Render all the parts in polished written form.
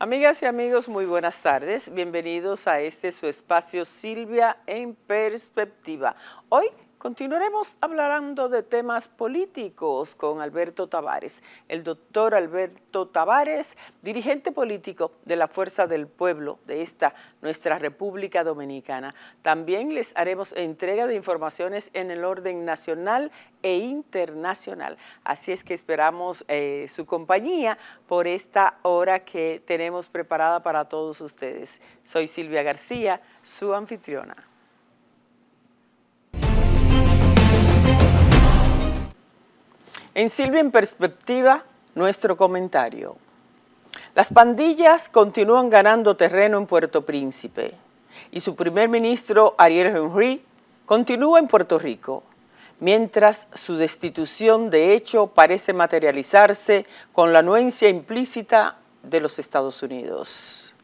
Amigas y amigos, muy buenas tardes. Bienvenidos a su espacio Silvia en Perspectiva. Hoy continuaremos hablando de temas políticos con Alberto Tavares. El doctor Alberto Tavares, dirigente político de la Fuerza del Pueblo de nuestra República Dominicana. También les haremos entrega de informaciones en el orden nacional e internacional. Así es que esperamos su compañía por esta hora que tenemos preparada para todos ustedes. Soy Silvia García, su anfitriona. En Silvia en Perspectiva, nuestro comentario. Las pandillas continúan ganando terreno en Puerto Príncipe y su primer ministro, Ariel Henry, continúa en Puerto Rico, mientras su destitución de hecho parece materializarse con la anuencia implícita de los Estados Unidos.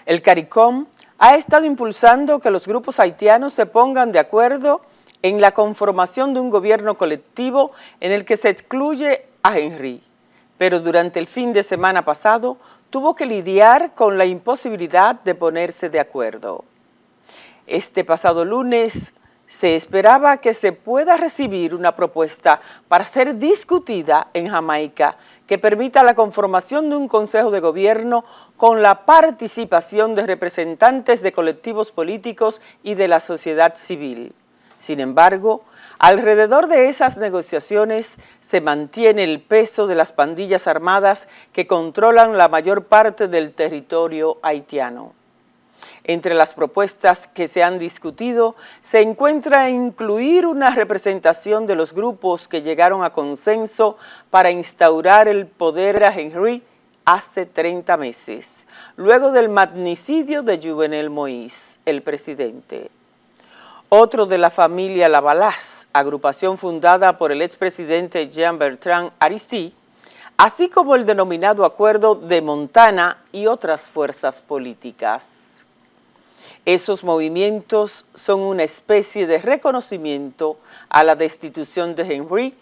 El CARICOM ha estado impulsando que los grupos haitianos se pongan de acuerdo en la conformación de un gobierno colectivo en el que se excluye a Henry, pero durante el fin de semana pasado tuvo que lidiar con la imposibilidad de ponerse de acuerdo. Este pasado lunes se esperaba que se pueda recibir una propuesta para ser discutida en Jamaica que permita la conformación de un consejo de gobierno con la participación de representantes de colectivos políticos y de la sociedad civil. Sin embargo, alrededor de esas negociaciones se mantiene el peso de las pandillas armadas que controlan la mayor parte del territorio haitiano. Entre las propuestas que se han discutido se encuentra incluir una representación de los grupos que llegaron a consenso para instaurar el poder a Henry hace 30 meses, luego del magnicidio de Jovenel Moïse, el presidente. Otro de la familia Lavalas, agrupación fundada por el expresidente Jean-Bertrand Aristide, así como el denominado Acuerdo de Montana y otras fuerzas políticas. Esos movimientos son una especie de reconocimiento a la destitución de Henry,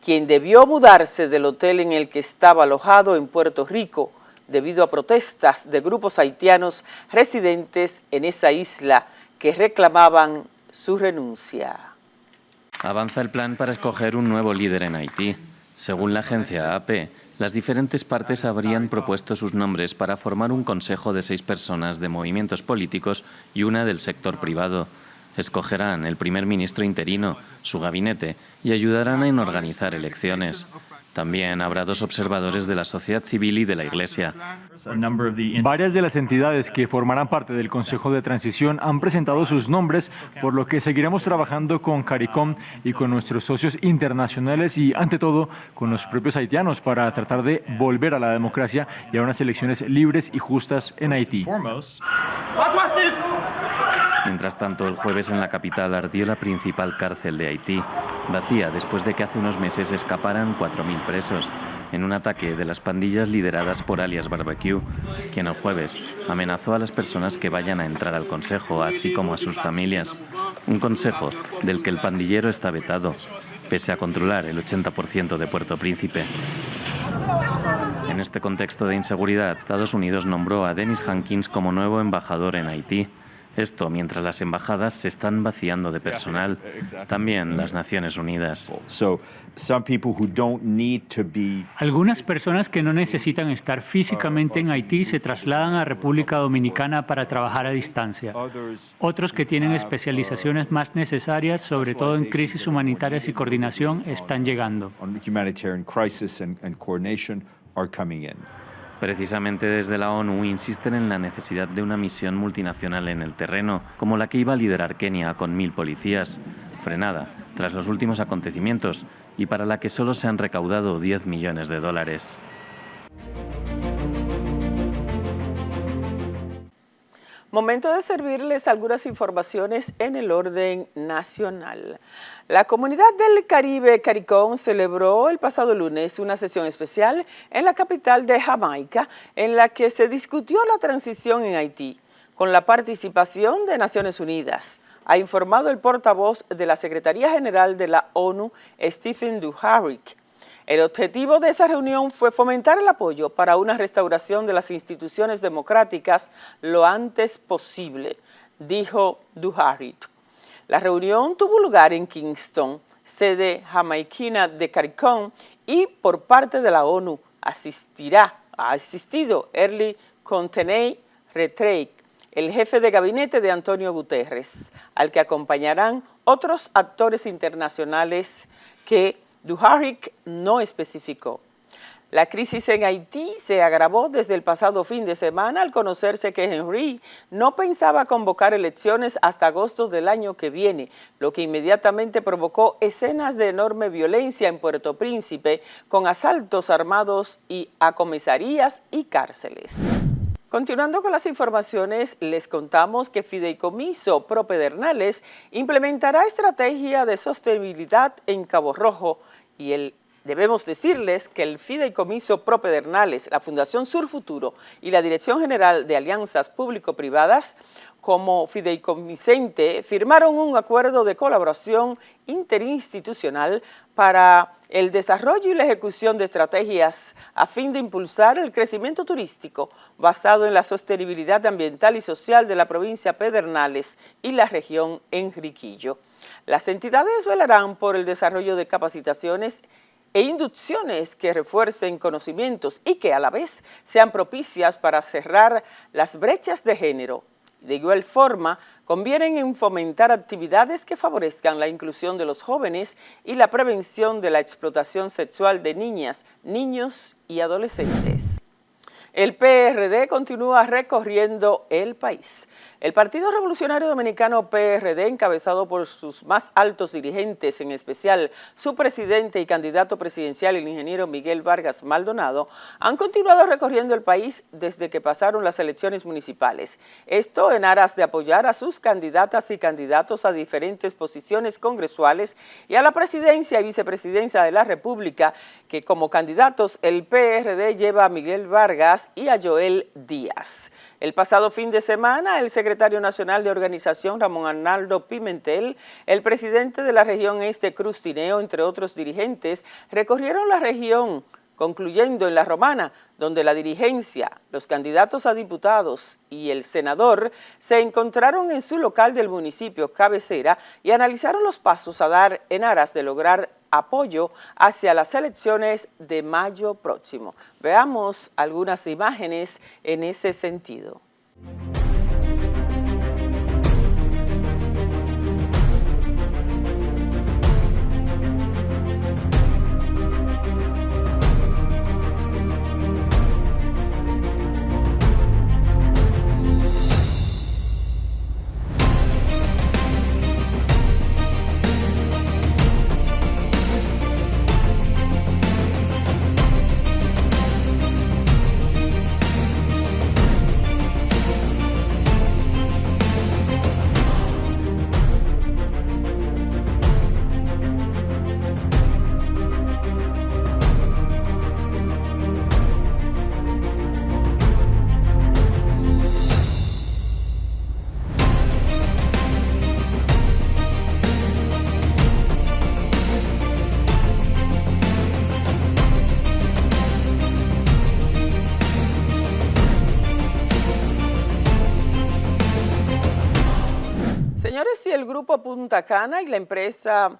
quien debió mudarse del hotel en el que estaba alojado en Puerto Rico debido a protestas de grupos haitianos residentes en esa isla que reclamaban su renuncia. Avanza el plan para escoger un nuevo líder en Haití. Según la agencia AP, las diferentes partes habrían propuesto sus nombres para formar un consejo de 6 personas de movimientos políticos y una del sector privado. Escogerán el primer ministro interino, su gabinete y ayudarán en organizar elecciones. También habrá 2 observadores de la sociedad civil y de la Iglesia. Varias de las entidades que formarán parte del Consejo de Transición han presentado sus nombres, por lo que seguiremos trabajando con CARICOM y con nuestros socios internacionales y, ante todo, con los propios haitianos para tratar de volver a la democracia y a unas elecciones libres y justas en Haití. Mientras tanto, el jueves en la capital ardió la principal cárcel de Haití, vacía después de que hace unos meses escaparan 4.000 presos en un ataque de las pandillas lideradas por alias Barbecue, quien el jueves amenazó a las personas que vayan a entrar al consejo, así como a sus familias. Un consejo del que el pandillero está vetado, pese a controlar el 80% de Puerto Príncipe. En este contexto de inseguridad, Estados Unidos nombró a Dennis Hankins como nuevo embajador en Haití. Esto mientras las embajadas se están vaciando de personal, también las Naciones Unidas. Algunas personas que no necesitan estar físicamente en Haití se trasladan a República Dominicana para trabajar a distancia. Otros que tienen especializaciones más necesarias, sobre todo en crisis humanitarias y coordinación, están llegando. Precisamente desde la ONU insisten en la necesidad de una misión multinacional en el terreno, como la que iba a liderar Kenia con 1.000 policías, frenada tras los últimos acontecimientos y para la que solo se han recaudado $10 millones. Momento de servirles algunas informaciones en el orden nacional. La Comunidad del Caribe, CARICOM, celebró el pasado lunes una sesión especial en la capital de Jamaica, en la que se discutió la transición en Haití, con la participación de Naciones Unidas. Ha informado el portavoz de la Secretaría General de la ONU, Stephen Dujarric. El objetivo de esa reunión fue fomentar el apoyo para una restauración de las instituciones democráticas lo antes posible, dijo Dujarric. La reunión tuvo lugar en Kingston, sede jamaiquina de CARICOM, y por parte de la ONU ha asistido Early Conteeney-Retrick, el jefe de gabinete de Antonio Guterres, al que acompañarán otros actores internacionales que Dujarric no especificó. La crisis en Haití se agravó desde el pasado fin de semana al conocerse que Henry no pensaba convocar elecciones hasta agosto del año que viene, lo que inmediatamente provocó escenas de enorme violencia en Puerto Príncipe, con asaltos armados a comisarías y cárceles. Continuando con las informaciones, les contamos que Fideicomiso Pro Pedernales implementará estrategia de sostenibilidad en Cabo Rojo y debemos decirles que el Fideicomiso Pro Pedernales, la Fundación Sur Futuro y la Dirección General de Alianzas Público-Privadas como fideicomisente firmaron un acuerdo de colaboración interinstitucional para el desarrollo y la ejecución de estrategias a fin de impulsar el crecimiento turístico basado en la sostenibilidad ambiental y social de la provincia Pedernales y la región Enriquillo. Las entidades velarán por el desarrollo de capacitaciones e inducciones que refuercen conocimientos y que a la vez sean propicias para cerrar las brechas de género. De igual forma, convienen en fomentar actividades que favorezcan la inclusión de los jóvenes y la prevención de la explotación sexual de niñas, niños y adolescentes. El PRD continúa recorriendo el país. El Partido Revolucionario Dominicano PRD, encabezado por sus más altos dirigentes, en especial su presidente y candidato presidencial, el ingeniero Miguel Vargas Maldonado, han continuado recorriendo el país desde que pasaron las elecciones municipales. Esto en aras de apoyar a sus candidatas y candidatos a diferentes posiciones congresuales y a la presidencia y vicepresidencia de la República, que como candidatos el PRD lleva a Miguel Vargas y a Joel Díaz. El pasado fin de semana, el secretario nacional de organización, Ramón Arnaldo Pimentel, el presidente de la región Este, Cruz Tineo, entre otros dirigentes, recorrieron la región, concluyendo en La Romana, donde la dirigencia, los candidatos a diputados y el senador se encontraron en su local del municipio cabecera y analizaron los pasos a dar en aras de lograr apoyo hacia las elecciones de mayo próximo. Veamos algunas imágenes en ese sentido. Señores, si el Grupo Punta Cana y la empresa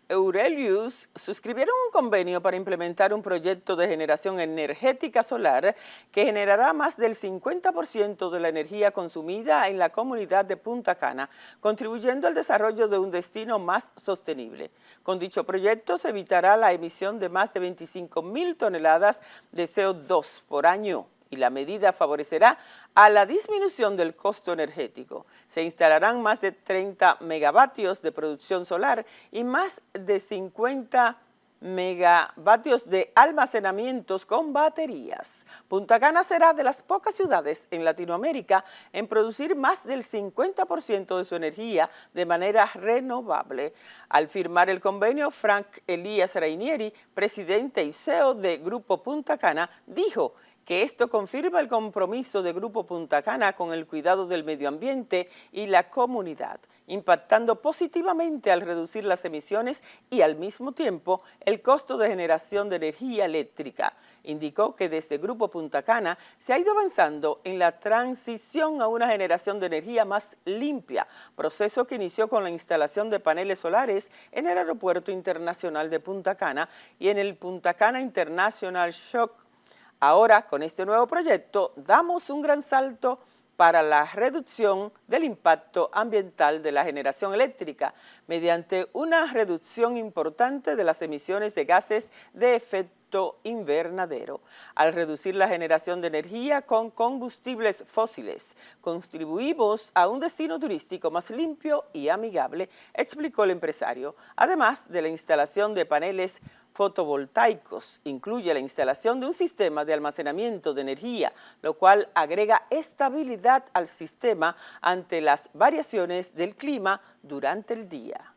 Eurelius suscribieron un convenio para implementar un proyecto de generación energética solar que generará más del 50% de la energía consumida en la comunidad de Punta Cana, contribuyendo al desarrollo de un destino más sostenible. Con dicho proyecto se evitará la emisión de más de 25.000 toneladas de CO2 por año, y la medida favorecerá a la disminución del costo energético. Se instalarán más de 30 megavatios de producción solar y más de 50 megavatios de almacenamientos con baterías. Punta Cana será de las pocas ciudades en Latinoamérica en producir más del 50% de su energía de manera renovable. Al firmar el convenio, Frank Elías Reinieri, presidente y CEO de Grupo Punta Cana, dijo que esto confirma el compromiso de Grupo Punta Cana con el cuidado del medio ambiente y la comunidad, impactando positivamente al reducir las emisiones y al mismo tiempo el costo de generación de energía eléctrica. Indicó que desde Grupo Punta Cana se ha ido avanzando en la transición a una generación de energía más limpia, proceso que inició con la instalación de paneles solares en el Aeropuerto Internacional de Punta Cana y en el Punta Cana International Shock. Ahora, con este nuevo proyecto, damos un gran salto para la reducción del impacto ambiental de la generación eléctrica mediante una reducción importante de las emisiones de gases de efecto invernadero. Al reducir la generación de energía con combustibles fósiles, contribuimos a un destino turístico más limpio y amigable, explicó el empresario, además de la instalación de paneles fotovoltaicos. Incluye la instalación de un sistema de almacenamiento de energía, lo cual agrega estabilidad al sistema ante las variaciones del clima durante el día.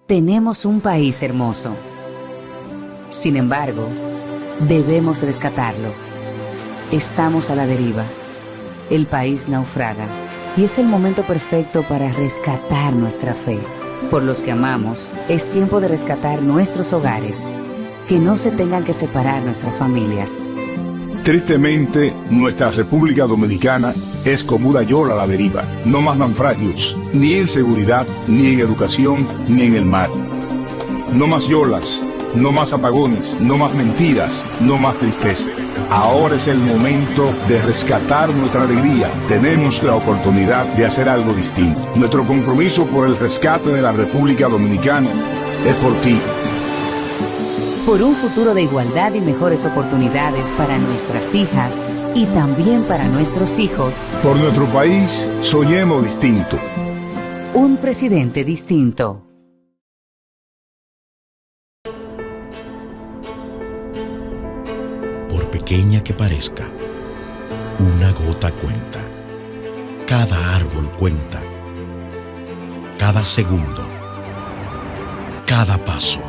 Tenemos un país hermoso. Sin embargo, debemos rescatarlo. Estamos a la deriva. El país naufraga y es el momento perfecto para rescatar nuestra fe. Por los que amamos, es tiempo de rescatar nuestros hogares, que no se tengan que separar nuestras familias. Tristemente, nuestra República Dominicana es como una yola a la deriva. No más naufragios, ni en seguridad, ni en educación, ni en el mar. No más yolas, no más apagones, no más mentiras, no más tristeza. Ahora es el momento de rescatar nuestra alegría. Tenemos la oportunidad de hacer algo distinto. Nuestro compromiso por el rescate de la República Dominicana es por ti. Por un futuro de igualdad y mejores oportunidades para nuestras hijas y también para nuestros hijos. Por nuestro país, soñemos distinto. Un presidente distinto. Por pequeña que parezca, una gota cuenta. Cada árbol cuenta. Cada segundo. Cada paso.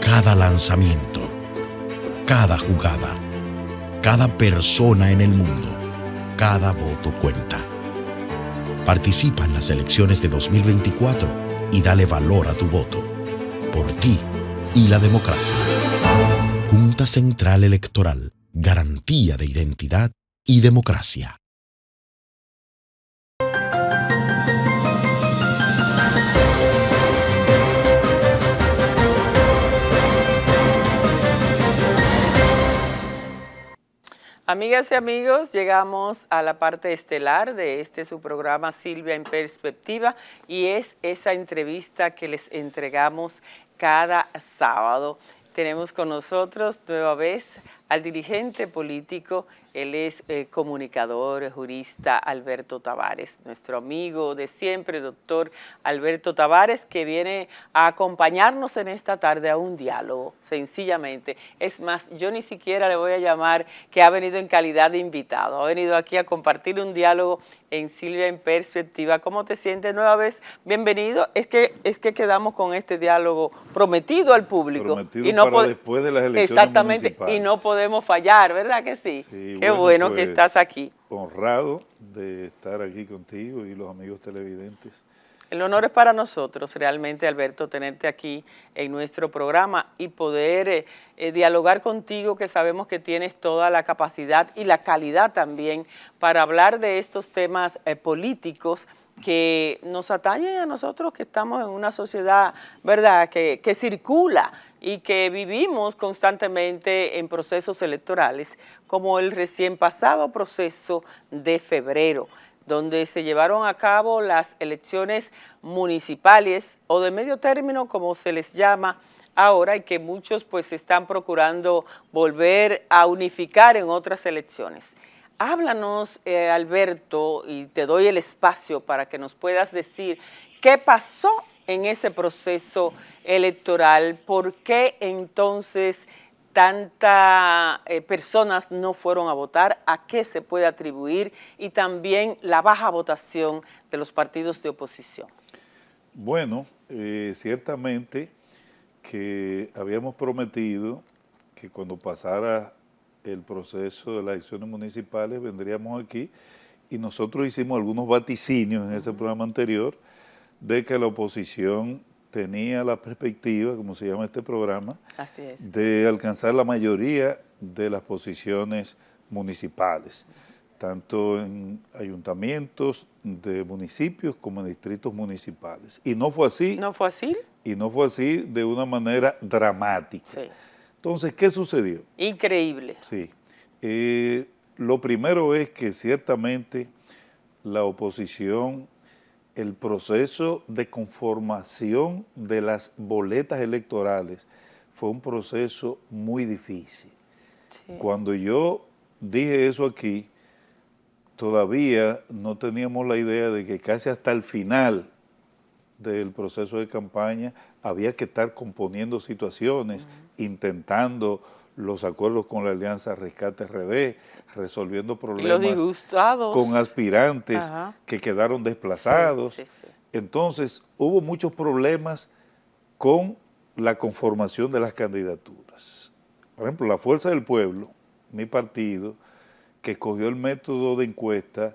Cada lanzamiento. Cada jugada. Cada persona en el mundo. Cada voto cuenta. Participa en las elecciones de 2024 y dale valor a tu voto. Por ti y la democracia. Junta Central Electoral. Garantía de identidad y democracia. Amigas y amigos, llegamos a la parte estelar de su programa Silvia en Perspectiva y es esa entrevista que les entregamos cada sábado. Tenemos con nosotros nueva vez al dirigente político, él es comunicador, jurista, Alberto Tavares, nuestro amigo de siempre, doctor Alberto Tavares, que viene a acompañarnos en esta tarde a un diálogo, sencillamente. Es más, yo ni siquiera le voy a llamar que ha venido en calidad de invitado, ha venido aquí a compartir un diálogo en Silvia en Perspectiva. ¿Cómo te sientes nueva vez? Bienvenido. Es que quedamos con este diálogo prometido al público. Prometido y no para después de las elecciones exactamente, municipales. Y no podemos fallar, ¿verdad que sí? Sí, qué bueno pues, que estás aquí. Honrado de estar aquí contigo y los amigos televidentes. El honor es para nosotros realmente, Alberto, tenerte aquí en nuestro programa y poder dialogar contigo, que sabemos que tienes toda la capacidad y la calidad también para hablar de estos temas políticos que nos atañen a nosotros, que estamos en una sociedad, ¿verdad?, que circula y que vivimos constantemente en procesos electorales, como el recién pasado proceso de febrero, donde se llevaron a cabo las elecciones municipales o de medio término, como se les llama ahora, y que muchos pues están procurando volver a unificar en otras elecciones. Háblanos, Alberto, y te doy el espacio para que nos puedas decir qué pasó en ese proceso electoral, por qué entonces tantas personas no fueron a votar, a qué se puede atribuir, y también la baja votación de los partidos de oposición. Bueno, ciertamente que habíamos prometido que cuando pasara el proceso de las elecciones municipales vendríamos aquí, y nosotros hicimos algunos vaticinios en ese programa anterior de que la oposición tenía la perspectiva, como se llama este programa, Así es, de alcanzar la mayoría de las posiciones municipales, tanto en ayuntamientos de municipios como en distritos municipales. Y no fue así. ¿No fue así? Y no fue así de una manera dramática. Sí. Entonces, ¿qué sucedió? Increíble. Sí. Lo primero es que ciertamente la oposición, el proceso de conformación de las boletas electorales fue un proceso muy difícil. Sí. Cuando yo dije eso aquí, todavía no teníamos la idea de que casi hasta el final del proceso de campaña había que estar componiendo situaciones, intentando los acuerdos con la Alianza Rescate RD, resolviendo problemas los disgustados con aspirantes que quedaron desplazados. Sí, sí, sí. Entonces, hubo muchos problemas con la conformación de las candidaturas. Por ejemplo, la Fuerza del Pueblo, mi partido, que escogió el método de encuesta,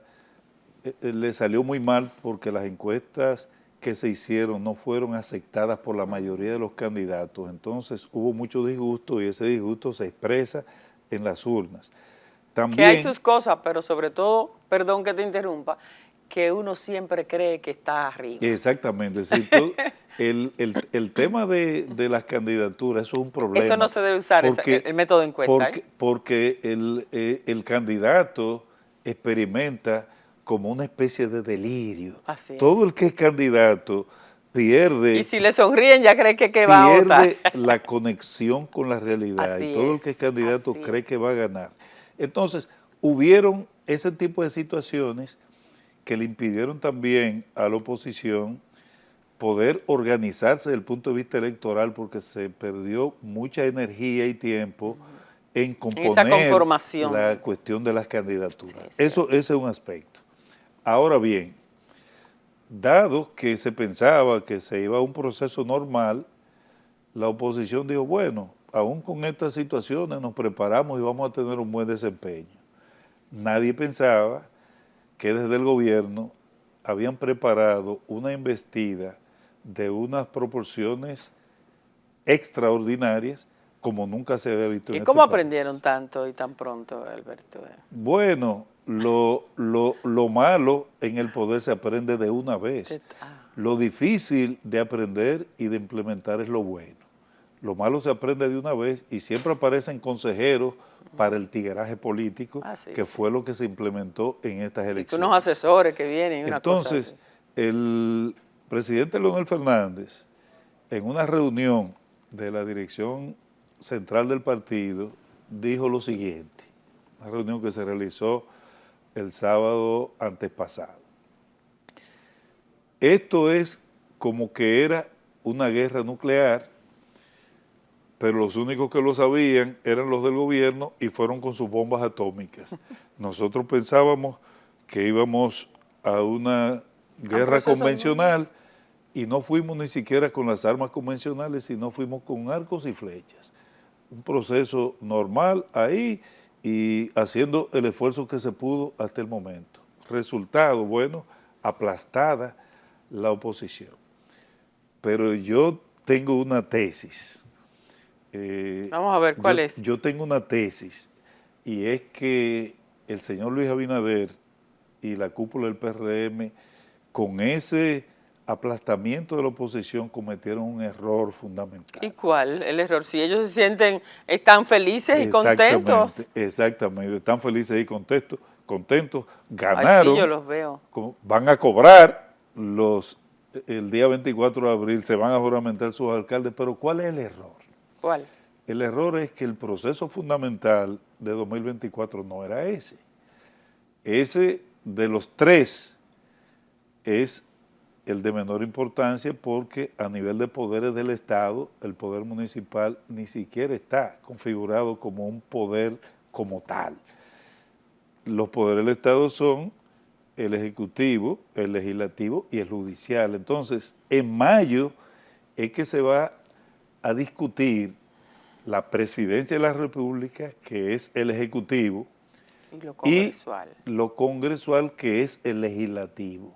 le salió muy mal porque las encuestas que se hicieron no fueron aceptadas por la mayoría de los candidatos. Entonces hubo mucho disgusto y ese disgusto se expresa en las urnas. También, que hay sus cosas, pero sobre todo, perdón que te interrumpa, que uno siempre cree que está arriba. Exactamente. Sí, el tema de las candidaturas, eso es un problema. Eso no se debe usar, el método de encuesta. Porque el candidato experimenta como una especie de delirio. Así es. Todo el que es candidato pierde. Y si le sonríen ya cree que va a votar. Pierde la conexión con la realidad. Así y todo el que es candidato así cree es. que va a ganar. Entonces, hubieron ese tipo de situaciones que le impidieron también a la oposición poder organizarse desde el punto de vista electoral, porque se perdió mucha energía y tiempo en componer esa conformación. La cuestión de las candidaturas. Sí, Ese es un aspecto. Ahora bien, dado que se pensaba que se iba a un proceso normal, la oposición dijo, bueno, aún con estas situaciones nos preparamos y vamos a tener un buen desempeño. Nadie pensaba que desde el gobierno habían preparado una embestida de unas proporciones extraordinarias como nunca se había visto en ¿Y este cómo país. aprendieron tanto y tan pronto, Alberto? Bueno, lo malo en el poder se aprende de una vez. Lo difícil de aprender y de implementar es lo bueno. Lo malo se aprende de una vez y siempre aparecen consejeros para el tigueraje político, que fue lo que se implementó en estas elecciones. Y unos asesores que vienen y una Entonces, cosa así. El presidente Leonel Fernández, en una reunión de la dirección central del partido, dijo lo siguiente, una reunión que se realizó el sábado antepasado. Esto es como que era una guerra nuclear, pero los únicos que lo sabían eran los del gobierno y fueron con sus bombas atómicas. Nosotros pensábamos que íbamos a una guerra convencional y no fuimos ni siquiera con las armas convencionales, sino fuimos con arcos y flechas. Un proceso normal ahí y haciendo el esfuerzo que se pudo hasta el momento. Resultado, bueno, aplastada la oposición. Pero yo tengo una tesis. Vamos a ver cuál es. Yo tengo una tesis y es que el señor Luis Abinader y la cúpula del PRM con ese aplastamiento de la oposición cometieron un error fundamental. ¿Y cuál? El error. Si ellos se sienten, están felices y contentos. Exactamente, están felices y contentos, ganaron. Ay, sí, yo los veo. Van a cobrar el día 24 de abril, se van a juramentar sus alcaldes, pero ¿cuál es el error? ¿Cuál? El error es que el proceso fundamental de 2024 no era ese. Ese de los tres es el de menor importancia porque a nivel de poderes del Estado, el poder municipal ni siquiera está configurado como un poder como tal. Los poderes del Estado son el Ejecutivo, el Legislativo y el Judicial. Entonces, en mayo es que se va a discutir la Presidencia de la República, que es el Ejecutivo, y lo congresual, que es el Legislativo.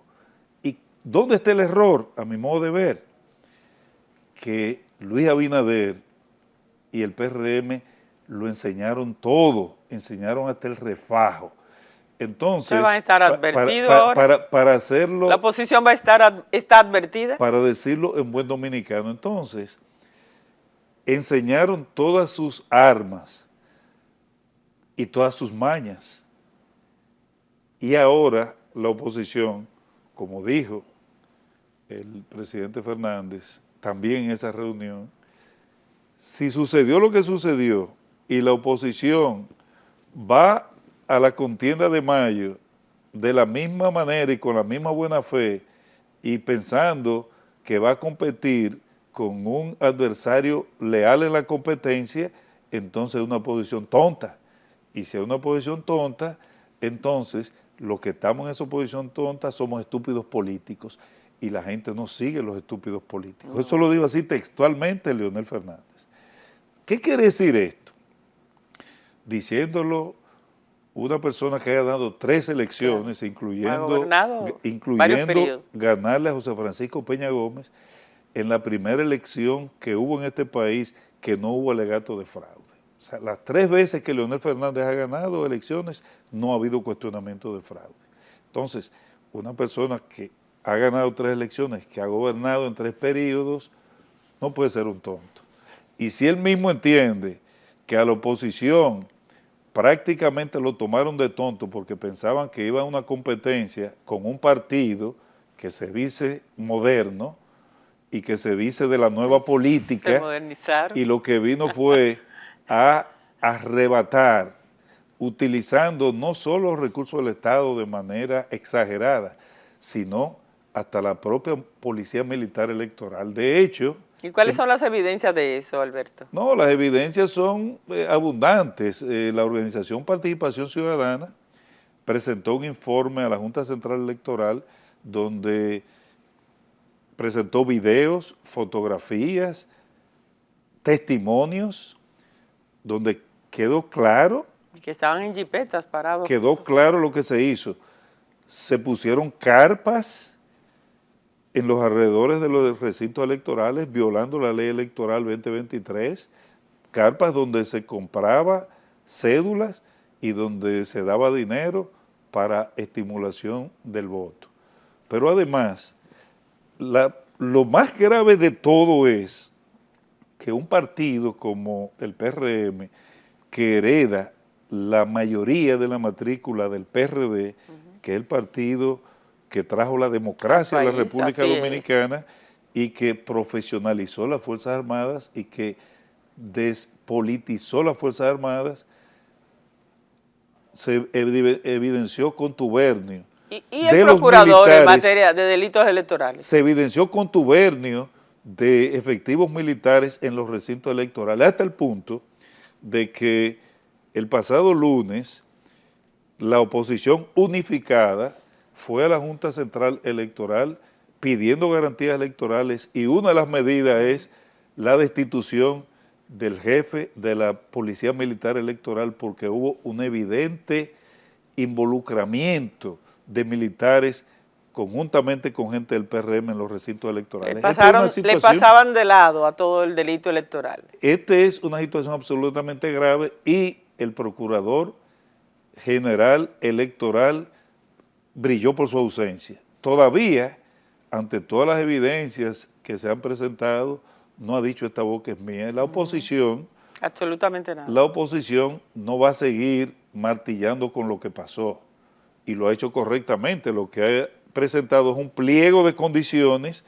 ¿Y dónde está el error, a mi modo de ver? Que Luis Abinader y el PRM lo enseñaron todo, enseñaron hasta el refajo. Entonces, van a estar advertidos ahora. Para hacerlo... ¿La oposición va a está advertida? Para decirlo en buen dominicano. Entonces, enseñaron todas sus armas y todas sus mañas. Y ahora la oposición, como dijo el presidente Fernández, también en esa reunión, si sucedió lo que sucedió y la oposición va a la contienda de mayo de la misma manera y con la misma buena fe y pensando que va a competir con un adversario leal en la competencia, entonces es una posición tonta. Y si es una posición tonta, entonces los que estamos en esa posición tonta somos estúpidos políticos y la gente no sigue los estúpidos políticos. Eso lo digo así textualmente Leonel Fernández. ¿Qué quiere decir esto? Diciéndolo una persona que haya dado 3 elecciones, incluyendo ganarle a José Francisco Peña Gómez en la primera elección que hubo en este país que no hubo alegato de fraude. O sea, las 3 veces que Leonel Fernández ha ganado elecciones no ha habido cuestionamiento de fraude. Entonces, una persona que ha ganado 3 elecciones, que ha gobernado en 3 periodos, no puede ser un tonto. Y si él mismo entiende que a la oposición prácticamente lo tomaron de tonto porque pensaban que iba a una competencia con un partido que se dice moderno y que se dice de la nueva política, y lo que vino fue a arrebatar, utilizando no solo los recursos del Estado de manera exagerada, sino hasta la propia Policía Militar Electoral. De hecho... ¿Y cuáles son las evidencias de eso, Alberto? No, las evidencias son abundantes. La Organización Participación Ciudadana presentó un informe a la Junta Central Electoral donde presentó videos, fotografías, testimonios, donde quedó claro... Que estaban en jipetas parados. Quedó claro lo que se hizo. Se pusieron carpas en los alrededores de los recintos electorales, violando la ley electoral 2023, carpas donde se compraba cédulas y donde se daba dinero para estimulación del voto. Pero además, lo más grave de todo es que un partido como el PRM, que hereda la mayoría de la matrícula del PRD, que es el partido que trajo la democracia a la República Dominicana y que profesionalizó las Fuerzas Armadas y que despolitizó las Fuerzas Armadas, se evidenció contubernio. ¿Y el procurador en materia de delitos electorales? Se evidenció contubernio de efectivos militares en los recintos electorales, hasta el punto de que el pasado lunes la oposición unificada fue a la Junta Central Electoral pidiendo garantías electorales y una de las medidas es la destitución del jefe de la Policía Militar Electoral porque hubo un evidente involucramiento de militares conjuntamente con gente del PRM en los recintos electorales. Le pasaban de lado a todo el delito electoral. Esta es una situación absolutamente grave y el Procurador General Electoral brilló por su ausencia. Todavía, ante todas las evidencias que se han presentado, no ha dicho esta boca es mía. La oposición... Absolutamente nada. La oposición no va a seguir martillando con lo que pasó y lo ha hecho correctamente. Lo que ha presentado es un pliego de condiciones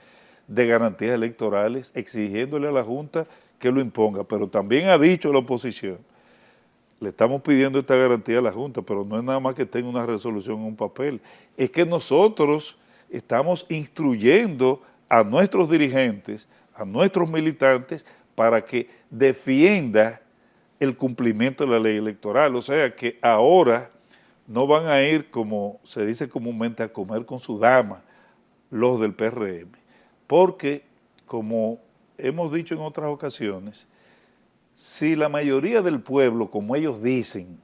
de garantías electorales exigiéndole a la Junta que lo imponga, pero también ha dicho la oposición, le estamos pidiendo esta garantía a la Junta, pero no es nada más que tenga una resolución en un papel, es que nosotros estamos instruyendo a nuestros dirigentes, a nuestros militantes, para que defienda el cumplimiento de la ley electoral. O sea que ahora no van a ir, como se dice comúnmente, a comer con su dama los del PRM, porque, como hemos dicho en otras ocasiones, si la mayoría del pueblo, como ellos dicen,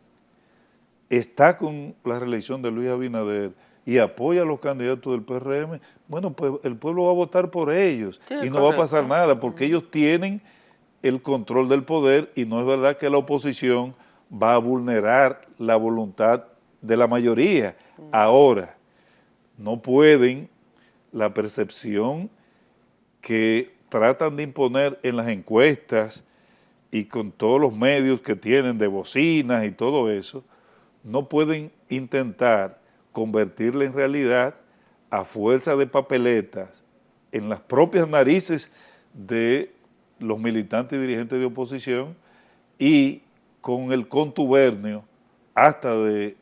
está con la reelección de Luis Abinader y apoya a los candidatos del PRM, bueno, pues el pueblo va a votar por ellos y no va a pasar nada, porque ellos tienen el control del poder y no es verdad que la oposición va a vulnerar la voluntad de la mayoría. Ahora, no pueden la percepción que tratan de imponer en las encuestas y con todos los medios que tienen de bocinas y todo eso, no pueden intentar convertirla en realidad a fuerza de papeletas en las propias narices de los militantes y dirigentes de oposición y con el contubernio hasta de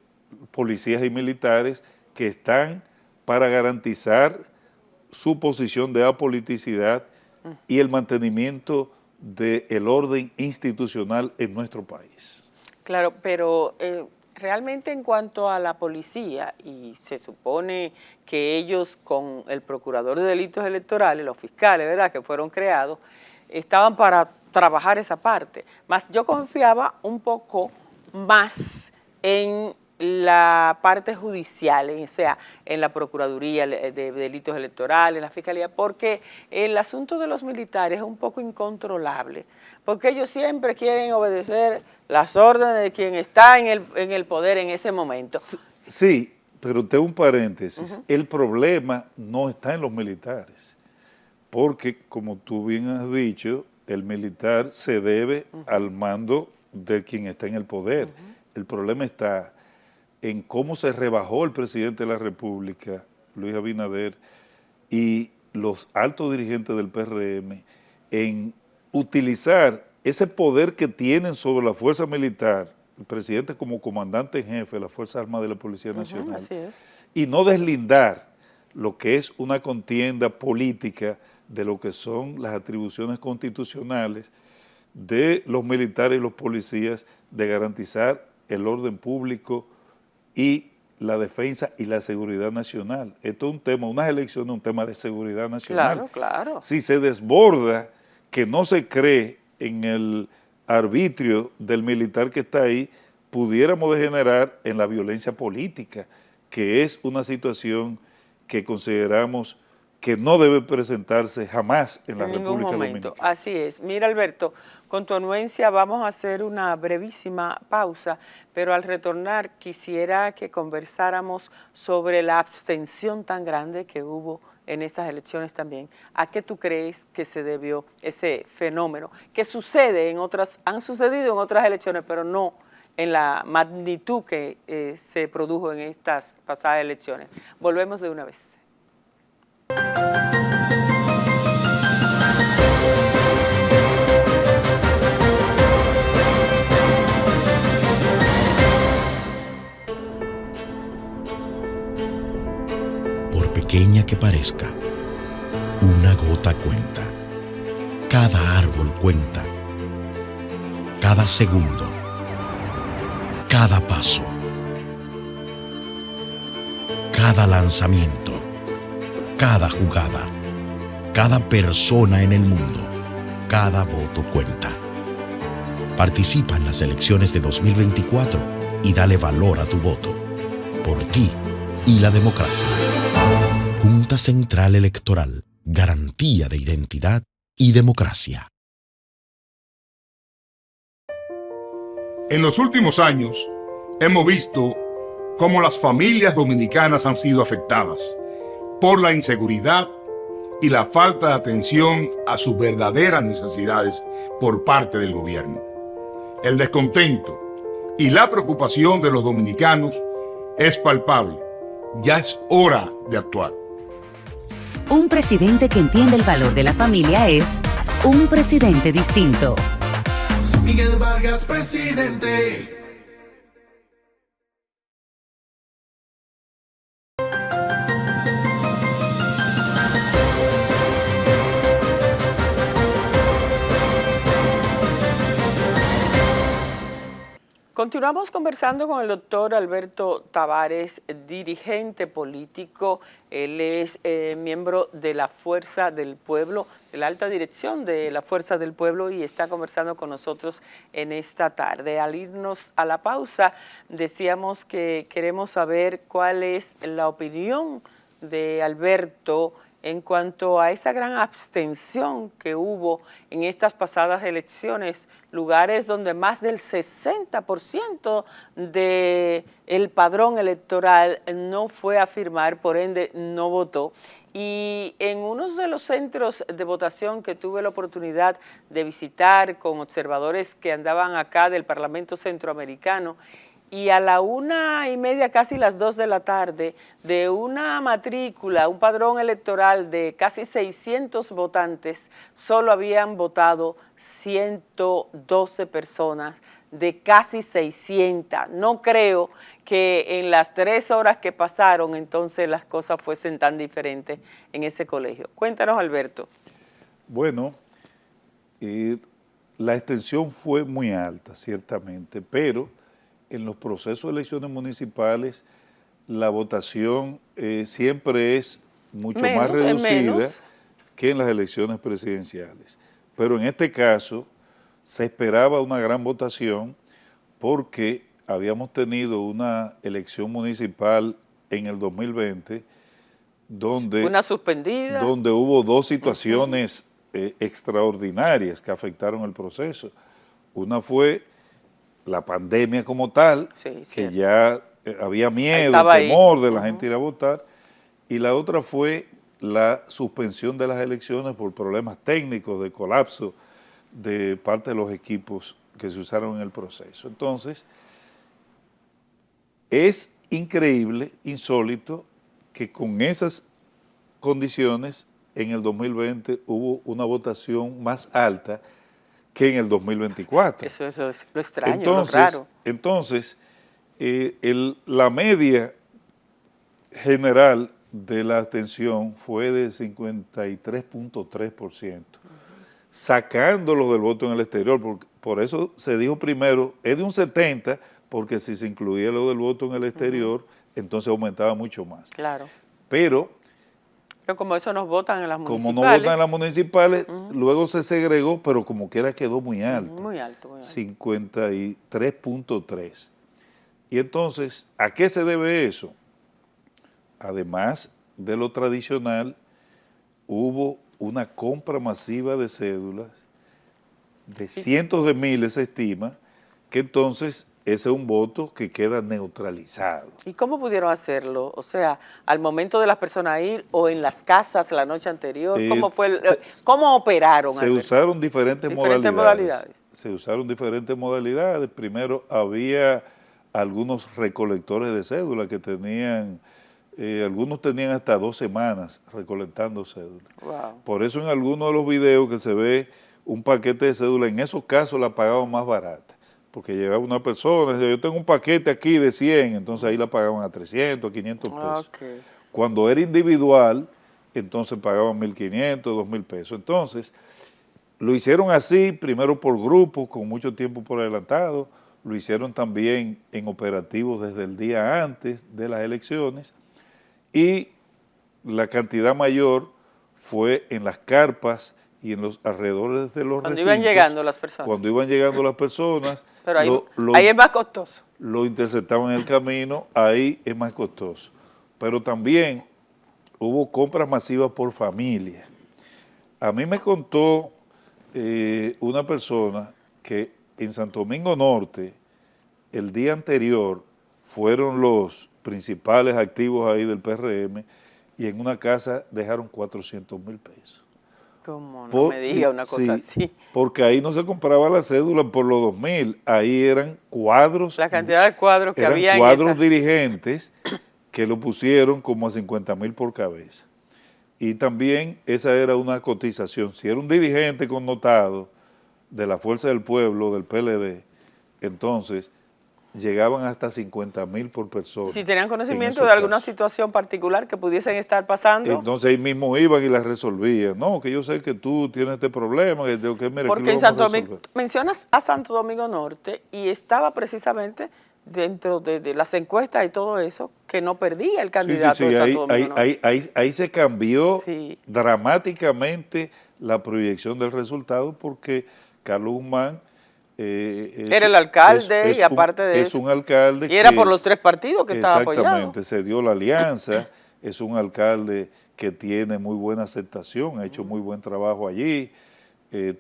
policías y militares que están para garantizar su posición de apoliticidad y el mantenimiento del orden institucional en nuestro país. Claro, pero realmente en cuanto a la policía, y se supone que ellos con el procurador de delitos electorales, los fiscales, ¿verdad?, que fueron creados, estaban para trabajar esa parte. Más yo confiaba un poco más en la parte judicial, o sea, en la Procuraduría de Delitos Electorales, en la Fiscalía, porque el asunto de los militares es un poco incontrolable, porque ellos siempre quieren obedecer las órdenes de quien está en el poder en ese momento. Sí, pero tengo un paréntesis. El problema no está en los militares, porque como tú bien has dicho, el militar se debe al mando de quien está en el poder. El problema está en cómo se rebajó el presidente de la República, Luis Abinader, y los altos dirigentes del PRM en utilizar ese poder que tienen sobre la fuerza militar, el presidente como comandante en jefe de las Fuerzas Armadas de la Policía Nacional, y no deslindar lo que es una contienda política de lo que son las atribuciones constitucionales de los militares y los policías de garantizar el orden público y la defensa y la seguridad nacional. Esto es un tema, unas elecciones, un tema de seguridad nacional. Claro, claro. Si se desborda, que no se cree en el arbitrio del militar que está ahí, pudiéramos degenerar en la violencia política, que es una situación que consideramos que no debe presentarse jamás en la República Dominicana. Así es. Mira, Alberto, con tu anuencia vamos a hacer una brevísima pausa, pero al retornar quisiera que conversáramos sobre la abstención tan grande que hubo en estas elecciones también. ¿A qué tú crees que se debió ese fenómeno? Que sucede en otras, han sucedido en otras elecciones, pero no en la magnitud que se produjo en estas pasadas elecciones. Volvemos de una vez. Por pequeña que parezca, una gota cuenta. Cada árbol cuenta. Cada segundo. Cada paso. Cada lanzamiento. Cada jugada. Cada persona en el mundo. Cada voto cuenta. Participa en las elecciones de 2024 y dale valor a tu voto. Por ti y la democracia. Junta Central Electoral. Garantía de identidad y democracia. En los últimos años, hemos visto cómo las familias dominicanas han sido afectadas por la inseguridad y la falta de atención a sus verdaderas necesidades por parte del gobierno. El descontento y la preocupación de los dominicanos es palpable. Ya es hora de actuar. Un presidente que entiende el valor de la familia es un presidente distinto. Miguel Vargas, presidente. Continuamos conversando con el doctor Alberto Tavares, dirigente político. Él es miembro de la Fuerza del Pueblo, de la alta dirección de la Fuerza del Pueblo, y está conversando con nosotros en esta tarde. Al irnos a la pausa, decíamos que queremos saber cuál es la opinión de Alberto en cuanto a esa gran abstención que hubo en estas pasadas elecciones, lugares donde más del 60% del padrón electoral no fue a firmar, por ende no votó. Y en uno de los centros de votación que tuve la oportunidad de visitar con observadores que andaban acá del Parlamento Centroamericano, y a la 1:30, casi las 2 de la tarde, de una matrícula, un padrón electoral de casi 600 votantes, solo habían votado 112 personas de casi 600. No creo que en las 3 horas que pasaron entonces las cosas fuesen tan diferentes en ese colegio. Cuéntanos, Alberto. Bueno, la extensión fue muy alta, ciertamente, pero en los procesos de elecciones municipales la votación siempre es mucho más reducida que en las elecciones presidenciales. Pero en este caso se esperaba una gran votación porque habíamos tenido una elección municipal en el 2020 una suspendida, donde hubo 2 situaciones extraordinarias que afectaron el proceso. Una fue la pandemia como tal, que ya había miedo, temor de la gente ir a votar, y la otra fue la suspensión de las elecciones por problemas técnicos de colapso de parte de los equipos que se usaron en el proceso. Entonces, es increíble, insólito, que con esas condiciones en el 2020 hubo una votación más alta que en el 2024. Eso es lo extraño, lo raro. Entonces, la media general de la abstención fue de 53.3%, sacándolo del voto en el exterior. Por eso se dijo primero, es de un 70%, porque si se incluía lo del voto en el exterior, entonces aumentaba mucho más. Claro. Pero como eso nos votan en las municipales. Como no votan en las municipales, luego se segregó, pero como quiera quedó muy alto. Muy alto, muy alto. 53.3. Y entonces, ¿a qué se debe eso? Además de lo tradicional, hubo una compra masiva de cédulas de cientos de miles, se estima, que entonces ese es un voto que queda neutralizado. ¿Y cómo pudieron hacerlo? O sea, al momento de las personas ir o en las casas la noche anterior, ¿cómo operaron? Se usaron diferentes modalidades. Se usaron diferentes modalidades. Primero había algunos recolectores de cédulas que tenían, algunos tenían hasta 2 semanas recolectando cédulas. Wow. Por eso en algunos de los videos que se ve un paquete de cédulas, en esos casos la pagaban más barata. Porque llegaba una persona y decía, yo tengo un paquete aquí de 100, entonces ahí la pagaban a 300, 500 pesos. Okay. Cuando era individual, entonces pagaban 1.500, 2.000 pesos. Entonces, lo hicieron así, primero por grupos, con mucho tiempo por adelantado, lo hicieron también en operativos desde el día antes de las elecciones, y la cantidad mayor fue en las carpas y en los alrededores de los recintos. Cuando iban llegando las personas. Cuando iban llegando las personas. Pero ahí es más costoso. Lo interceptaban en el camino, ahí es más costoso. Pero también hubo compras masivas por familia. A mí me contó una persona que en Santo Domingo Norte, el día anterior, fueron los principales activos ahí del PRM y en una casa dejaron 400,000 pesos. ¿Cómo? No me diga una cosa así. Porque ahí no se compraba la cédula por los 2.000, ahí eran cuadros. La cantidad de cuadros que había en cuadros dirigentes que lo pusieron como a 50,000 por cabeza. Y también esa era una cotización. Si era un dirigente connotado de la Fuerza del Pueblo, del PLD, entonces llegaban hasta 50.000 por persona. Si tenían en conocimiento esos de alguna casos. situación particular que pudiesen estar pasando. Entonces ahí mismo iban y las resolvían. No, que yo sé que tú tienes este problema, que mira, aquí Porque lo en vamos Santo a Domingo, resolver. mencionas a Santo Domingo Norte y estaba precisamente dentro de las encuestas y todo eso, que no perdía el candidato de Santo Domingo Norte. Ahí se cambió Sí. dramáticamente la proyección del resultado porque Carlos Guzmán Era el alcalde y aparte de es eso. un alcalde Y era que- por los 3 partidos que estaba apoyado. Exactamente, se dio la alianza, es un alcalde que tiene muy buena aceptación, ha hecho muy buen trabajo allí,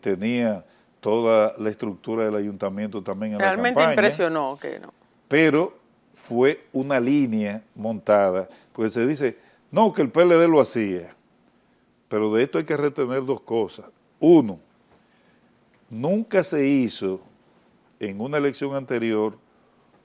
tenía toda la estructura del ayuntamiento también en Realmente la campaña. impresionó que no. Pero fue una línea montada, porque se dice, no, que el PLD lo hacía, pero de esto hay que retener 2 cosas. Uno, nunca se hizo en una elección anterior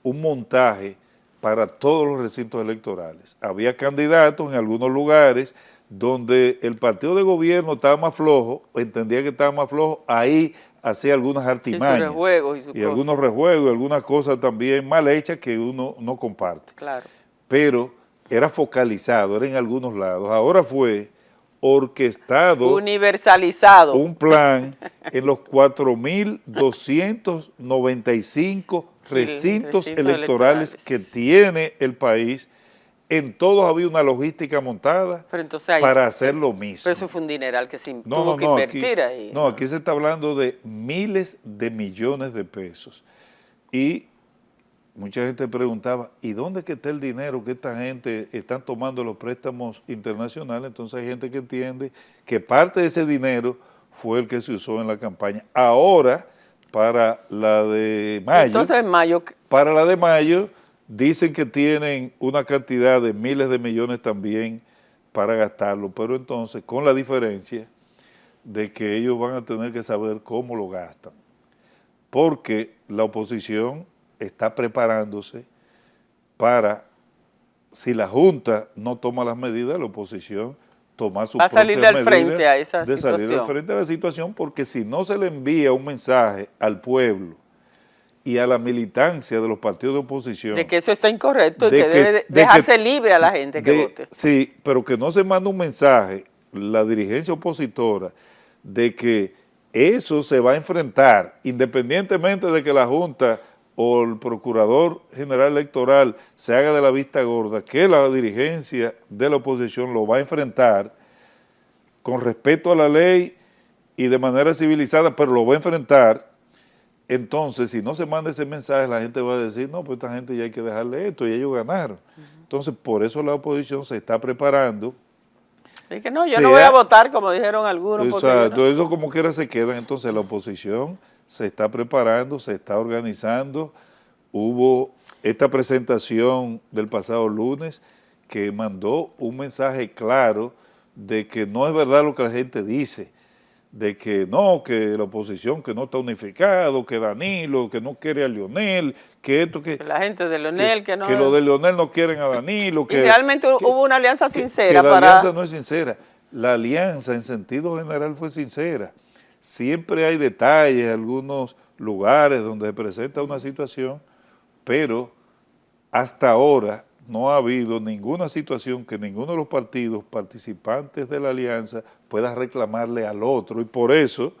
un montaje para todos los recintos electorales. Había candidatos en algunos lugares donde el partido de gobierno estaba más flojo, o entendía que estaba más flojo, ahí hacía algunas artimañas. rejuegos y sus cosas. Algunos rejuegos, algunas cosas también mal hechas que uno no comparte. Claro. Pero era focalizado, era en algunos lados. Ahora fue orquestado Universalizado. un plan en los 4.295 recintos electorales que tiene el país. En todos había una logística montada Pero entonces ahí para hacer lo mismo. Pero eso fue un dineral que se tuvo que invertir ahí. No, aquí se está hablando de miles de millones de pesos. Y mucha gente preguntaba, ¿y dónde es que está el dinero que esta gente están tomando los préstamos internacionales? Entonces hay gente que entiende que parte de ese dinero fue el que se usó en la campaña. Ahora, para la de mayo, Entonces en mayo, para la de mayo, dicen que tienen una cantidad de miles de millones también para gastarlo, pero entonces con la diferencia de que ellos van a tener que saber cómo lo gastan, porque la oposición está preparándose para, si la Junta no toma las medidas, la oposición toma sus va a salir propias al frente medidas a esa de salir al situación. frente a la situación, porque si no se le envía un mensaje al pueblo y a la militancia de los partidos de oposición de que eso está incorrecto y de que debe de dejarse libre a la gente que vote. Sí, pero que no se manda un mensaje, la dirigencia opositora, de que eso se va a enfrentar, independientemente de que la Junta o el Procurador General Electoral se haga de la vista gorda, que la dirigencia de la oposición lo va a enfrentar con respeto a la ley y de manera civilizada, pero lo va a enfrentar. Entonces, si no se manda ese mensaje, la gente va a decir, no, pues esta gente ya hay que dejarle esto y ellos ganaron. Entonces, por eso la oposición se está preparando. Es que no, yo no voy a votar, como dijeron algunos. Porque Exacto, eso como quiera se queda. Entonces, la oposición se está preparando, se está organizando. Hubo esta presentación del pasado lunes que mandó un mensaje claro de que no es verdad lo que la gente dice, de que no, que la oposición que no está unificado, que Danilo, que no quiere a Leonel, que esto, que la gente de Leonel, que no... Que lo de Leonel no quieren a Danilo. Y realmente hubo una alianza sincera que la para... alianza no es sincera. La alianza en sentido general fue sincera. Siempre hay detalles, algunos lugares donde se presenta una situación, pero hasta ahora no ha habido ninguna situación que ninguno de los partidos participantes de la alianza pueda reclamarle al otro, y por eso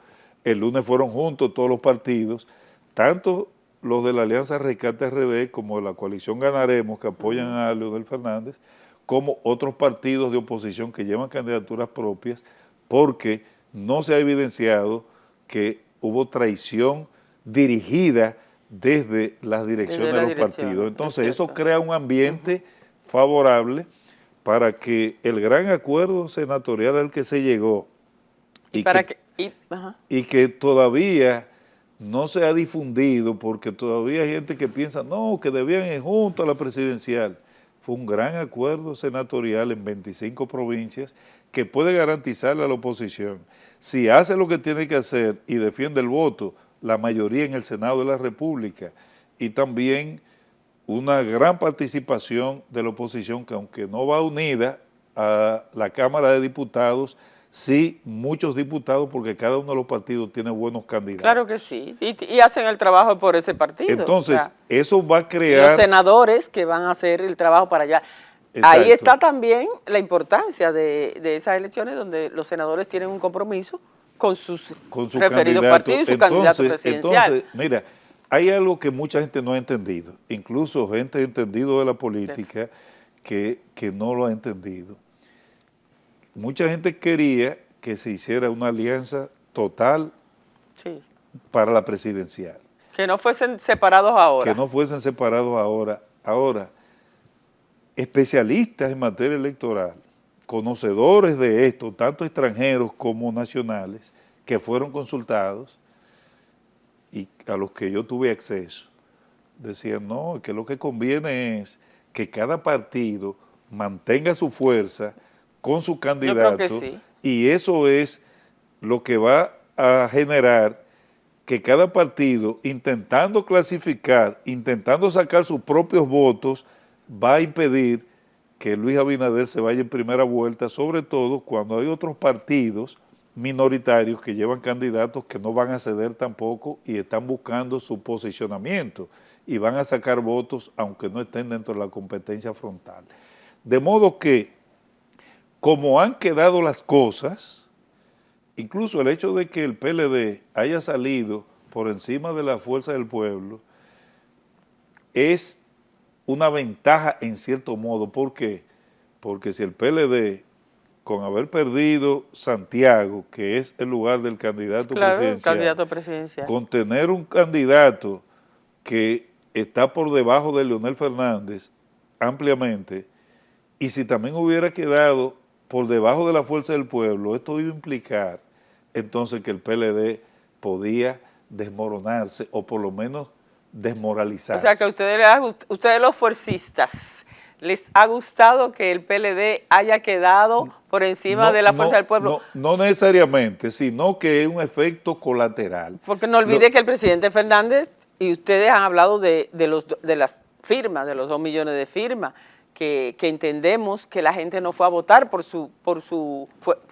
el lunes fueron juntos todos los partidos, tanto los de la Alianza Rescate RD como de la coalición Ganaremos, que apoyan a Leonel Fernández, como otros partidos de oposición que llevan candidaturas propias, porque no se ha evidenciado que hubo traición dirigida desde las direcciones de los partidos. Entonces eso crea un ambiente favorable para que el gran acuerdo senatorial al que se llegó y que todavía no se ha difundido, porque todavía hay gente que piensa, no, que debían ir juntos a la presidencial. Fue un gran acuerdo senatorial en 25 provincias que puede garantizarle a la oposición, si hace lo que tiene que hacer y defiende el voto, la mayoría en el Senado de la República, y también una gran participación de la oposición que, aunque no va unida a la Cámara de Diputados, sí muchos diputados, porque cada uno de los partidos tiene buenos candidatos. Claro que sí, y hacen el trabajo por ese partido. Entonces, o sea, eso va a y crear... los senadores que van a hacer el trabajo para allá. Exacto. Ahí está también la importancia de esas elecciones donde los senadores tienen un compromiso con su referido partido y su candidato presidencial. Entonces, mira, hay algo que mucha gente no ha entendido, incluso gente entendido de la política que no lo ha entendido. Mucha gente quería que se hiciera una alianza total para la presidencial. Que no fuesen separados ahora. Que no fuesen separados ahora. Ahora, especialistas en materia electoral, conocedores de esto, tanto extranjeros como nacionales, que fueron consultados y a los que yo tuve acceso, decían, no, que lo que conviene es que cada partido mantenga su fuerza con su candidato, y eso es lo que va a generar que cada partido, intentando clasificar, intentando sacar sus propios votos, va a impedir que Luis Abinader se vaya en primera vuelta, sobre todo cuando hay otros partidos minoritarios que llevan candidatos que no van a ceder tampoco y están buscando su posicionamiento y van a sacar votos aunque no estén dentro de la competencia frontal. De modo que, como han quedado las cosas, incluso el hecho de que el PLD haya salido por encima de la Fuerza del Pueblo es una ventaja en cierto modo. ¿Por qué? Porque si el PLD, con haber perdido Santiago, que es el lugar del candidato presidencial, con tener un candidato que está por debajo de Leonel Fernández ampliamente, y si también hubiera quedado por debajo de la Fuerza del Pueblo, esto iba a implicar entonces que el PLD podía desmoronarse o por lo menos desmoralizarse. O sea que a ustedes los fuercistas, ¿les ha gustado que el PLD haya quedado por encima de la Fuerza del Pueblo? No necesariamente, sino que es un efecto colateral. Porque no olvide que el presidente Fernández, y ustedes han hablado de las firmas, de los 2 millones de firmas, que entendemos que la gente no fue a votar por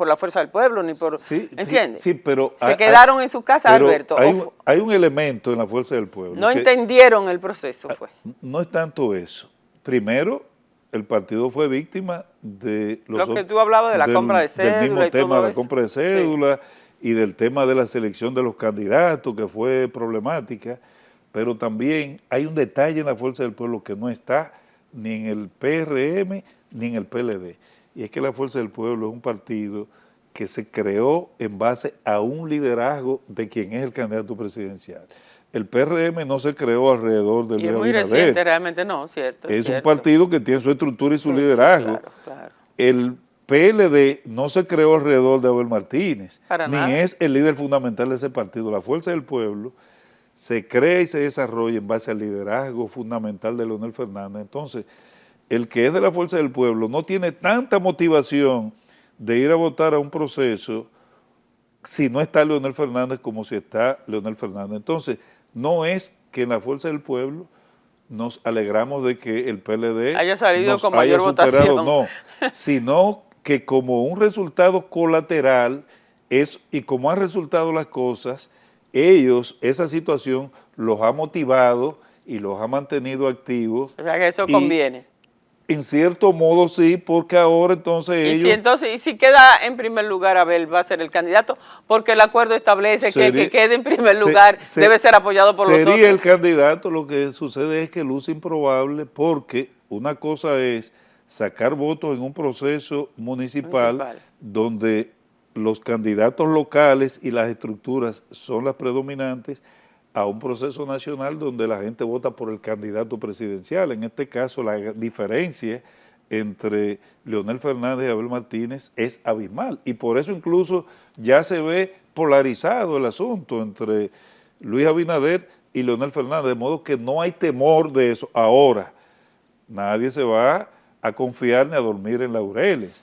la Fuerza del Pueblo, ni por... ¿Entiendes? Sí, pero... Se quedaron en su casa, Alberto. Hay un elemento en la Fuerza del Pueblo. No entendieron el proceso, fue. No es tanto eso. Primero, el partido fue víctima de lo que tú hablabas de la compra de cédula del mismo y tema todo de la eso. compra de cédula y del tema de la selección de los candidatos, que fue problemática, pero también hay un detalle en la Fuerza del Pueblo que no está ni en el PRM ni en el PLD, y es que la Fuerza del Pueblo es un partido que se creó en base a un liderazgo de quien es el candidato presidencial. El PRM no se creó alrededor de Luis Abinader. Y es muy reciente, realmente no, ¿cierto? Es un partido que tiene su estructura y su liderazgo. Claro. El PLD no se creó alrededor de Abel Martínez, ni es el líder fundamental de ese partido. La Fuerza del Pueblo se crea y se desarrolla en base al liderazgo fundamental de Leonel Fernández. Entonces, el que es de la Fuerza del Pueblo no tiene tanta motivación de ir a votar a un proceso si no está Leonel Fernández como si está Leonel Fernández. Entonces, no es que en la Fuerza del Pueblo nos alegramos de que el PLD haya salido nos con mayor haya superado, votación. no, sino que como un resultado colateral y como han resultado las cosas, ellos, esa situación los ha motivado y los ha mantenido activos. O sea que eso conviene. En cierto modo sí, porque ahora entonces ellos... Y si queda en primer lugar Abel, va a ser el candidato, porque el acuerdo establece que el que quede en primer lugar debe ser apoyado por los otros. Sería el candidato. Lo que sucede es que luce improbable, porque una cosa es sacar votos en un proceso municipal donde los candidatos locales y las estructuras son las predominantes, a un proceso nacional donde la gente vota por el candidato presidencial. En este caso, la diferencia entre Leonel Fernández y Abel Martínez es abismal, y por eso incluso ya se ve polarizado el asunto entre Luis Abinader y Leonel Fernández, de modo que no hay temor de eso. Ahora, nadie se va a confiar ni a dormir en laureles.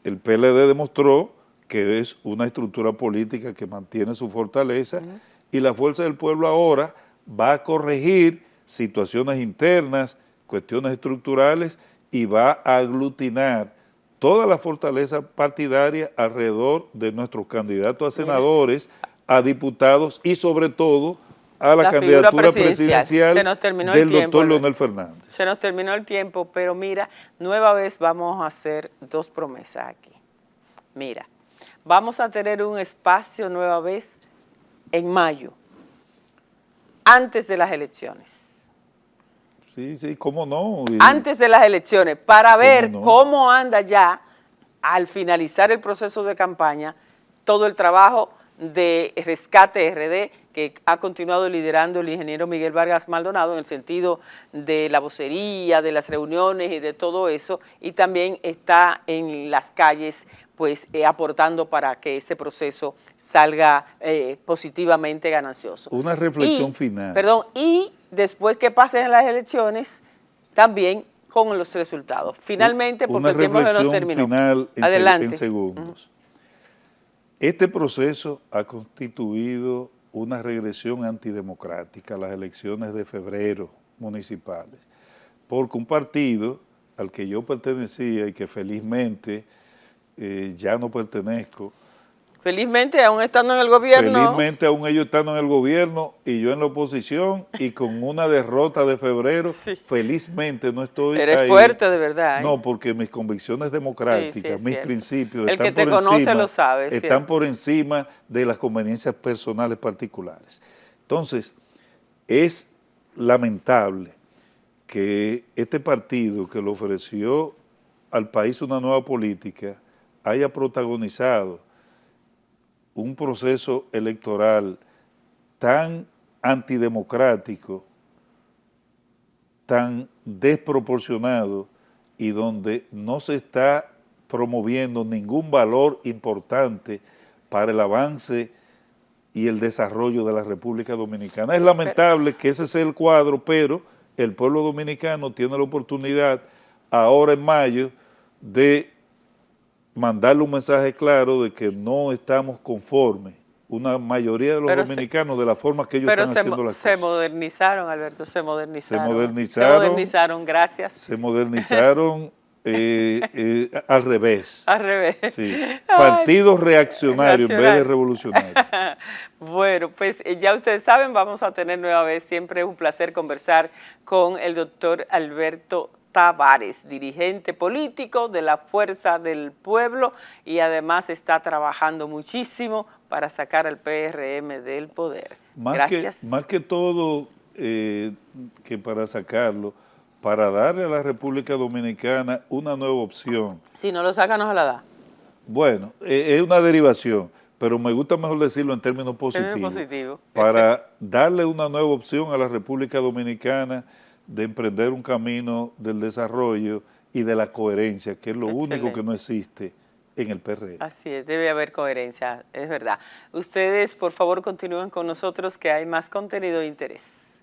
El PLD demostró que es una estructura política que mantiene su fortaleza, y la Fuerza del Pueblo ahora va a corregir situaciones internas, cuestiones estructurales, y va a aglutinar toda la fortaleza partidaria alrededor de nuestros candidatos a senadores, a diputados y sobre todo a la candidatura presidencial del doctor Leonel Fernández. Se nos terminó el tiempo, pero mira, nueva vez vamos a hacer dos promesas aquí. Mira, vamos a tener un espacio nueva vez en mayo, antes de las elecciones. Sí, sí, cómo no. Antes de las elecciones, para ver cómo anda ya, al finalizar el proceso de campaña, todo el trabajo de Rescate RD que ha continuado liderando el ingeniero Miguel Vargas Maldonado en el sentido de la vocería, de las reuniones y de todo eso, y también está en las calles pues aportando para que ese proceso salga positivamente ganancioso. Una reflexión final. Perdón, y después que pasen las elecciones, también con los resultados. Finalmente, porque el tiempo se nos terminó. Una reflexión final Adelante. en segundos. Este proceso ha constituido una regresión antidemocrática a las elecciones de febrero municipales, porque un partido al que yo pertenecía y que felizmente ya no pertenezco. Felizmente, aún estando en el gobierno. Felizmente, aún ellos están en el gobierno y yo en la oposición y con una derrota de febrero, felizmente no estoy Eres ahí. Fuerte, de verdad. No, porque mis convicciones democráticas, mis principios, el que te conoce lo sabe. Están por encima de las conveniencias personales particulares. Entonces, es lamentable que este partido que le ofreció al país una nueva política haya protagonizado un proceso electoral tan antidemocrático, tan desproporcionado y donde no se está promoviendo ningún valor importante para el avance y el desarrollo de la República Dominicana. Es lamentable que ese sea el cuadro, pero el pueblo dominicano tiene la oportunidad ahora en mayo de mandarle un mensaje claro de que no estamos conformes, una mayoría de los dominicanos, de la forma que ellos están haciendo las cosas. Se modernizaron, Alberto, se modernizaron. Se modernizaron, gracias. Se modernizaron al revés. Al revés. Sí. Partidos reaccionarios en vez de revolucionarios. Bueno, pues ya ustedes saben, vamos a tener nueva vez, siempre es un placer conversar con el doctor Alberto Tavares, dirigente político de la Fuerza del Pueblo y además está trabajando muchísimo para sacar al PRM del poder. Gracias. Más que todo que para sacarlo, para darle a la República Dominicana una nueva opción. Si no lo saca, no se la da. Bueno, es una derivación, pero me gusta mejor decirlo en términos positivos. Para darle una nueva opción a la República Dominicana de emprender un camino del desarrollo y de la coherencia, que es lo único que no existe en el PRM. Así es, debe haber coherencia, es verdad. Ustedes, por favor, continúen con nosotros que hay más contenido de interés.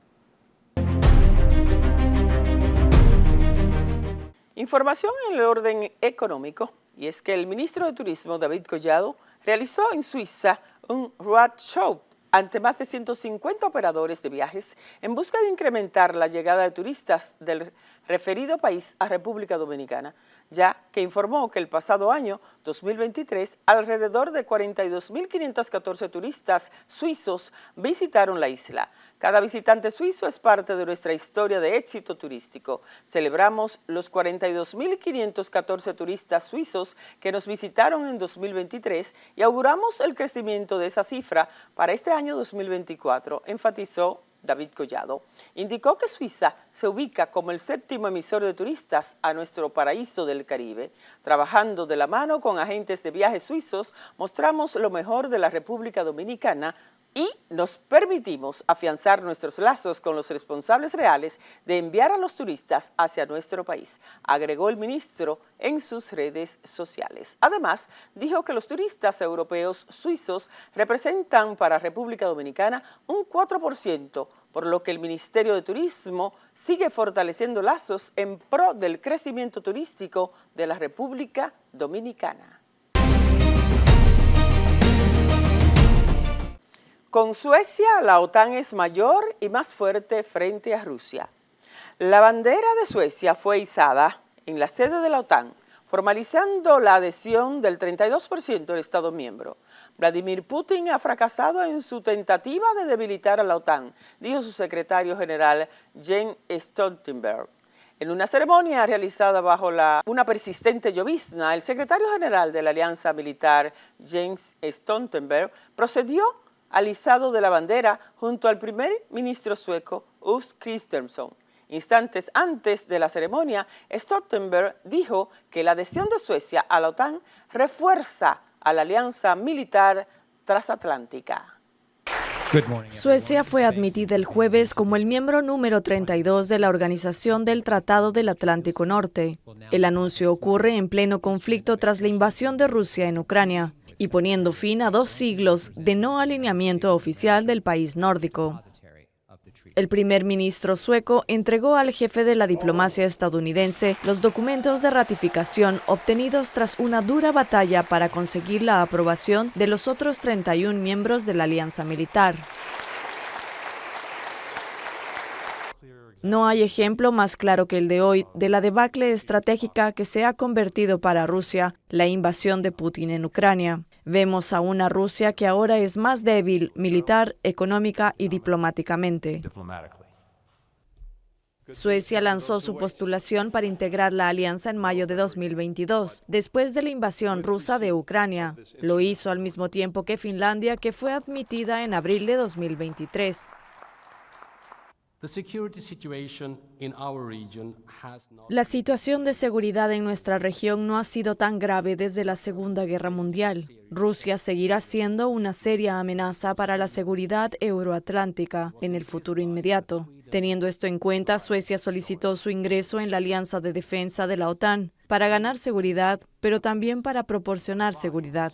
Información en el orden económico, y es que el ministro de Turismo, David Collado, realizó en Suiza un roadshow ante más de 150 operadores de viajes en busca de incrementar la llegada de turistas del referido país a República Dominicana, ya que informó que el pasado año 2023 alrededor de 42.514 turistas suizos visitaron la isla. Cada visitante suizo es parte de nuestra historia de éxito turístico. Celebramos los 42.514 turistas suizos que nos visitaron en 2023 y auguramos el crecimiento de esa cifra para este año 2024, enfatizó David Collado. Indicó que Suiza se ubica como el séptimo emisor de turistas a nuestro paraíso del Caribe. Trabajando de la mano con agentes de viajes suizos, mostramos lo mejor de la República Dominicana y nos permitimos afianzar nuestros lazos con los responsables reales de enviar a los turistas hacia nuestro país, agregó el ministro en sus redes sociales. Además, dijo que los turistas europeos suizos representan para República Dominicana un 4%, por lo que el Ministerio de Turismo sigue fortaleciendo lazos en pro del crecimiento turístico de la República Dominicana. Con Suecia, la OTAN es mayor y más fuerte frente a Rusia. La bandera de Suecia fue izada en la sede de la OTAN, formalizando la adhesión del 32% del Estado miembro. Vladimir Putin ha fracasado en su tentativa de debilitar a la OTAN, dijo su secretario general Jens Stoltenberg. En una ceremonia realizada bajo una persistente llovizna, el secretario general de la Alianza Militar, Jens Stoltenberg, procedió al izado de la bandera junto al primer ministro sueco, Ulf Kristersson. Instantes antes de la ceremonia, Stoltenberg dijo que la adhesión de Suecia a la OTAN refuerza a la alianza militar transatlántica. Suecia fue admitida el jueves como el miembro número 32 de la Organización del Tratado del Atlántico Norte. El anuncio ocurre en pleno conflicto tras la invasión de Rusia en Ucrania y poniendo fin a 2 siglos de no alineamiento oficial del país nórdico. El primer ministro sueco entregó al jefe de la diplomacia estadounidense los documentos de ratificación obtenidos tras una dura batalla para conseguir la aprobación de los otros 31 miembros de la alianza militar. No hay ejemplo más claro que el de hoy de la debacle estratégica que se ha convertido para Rusia la invasión de Putin en Ucrania. Vemos a una Rusia que ahora es más débil militar, económica y diplomáticamente. Suecia lanzó su postulación para integrar la alianza en mayo de 2022, después de la invasión rusa de Ucrania. Lo hizo al mismo tiempo que Finlandia, que fue admitida en abril de 2023. La situación de seguridad en nuestra región no ha sido tan grave desde la Segunda Guerra Mundial. Rusia seguirá siendo una seria amenaza para la seguridad euroatlántica en el futuro inmediato. Teniendo esto en cuenta, Suecia solicitó su ingreso en la Alianza de Defensa de la OTAN para ganar seguridad, pero también para proporcionar seguridad.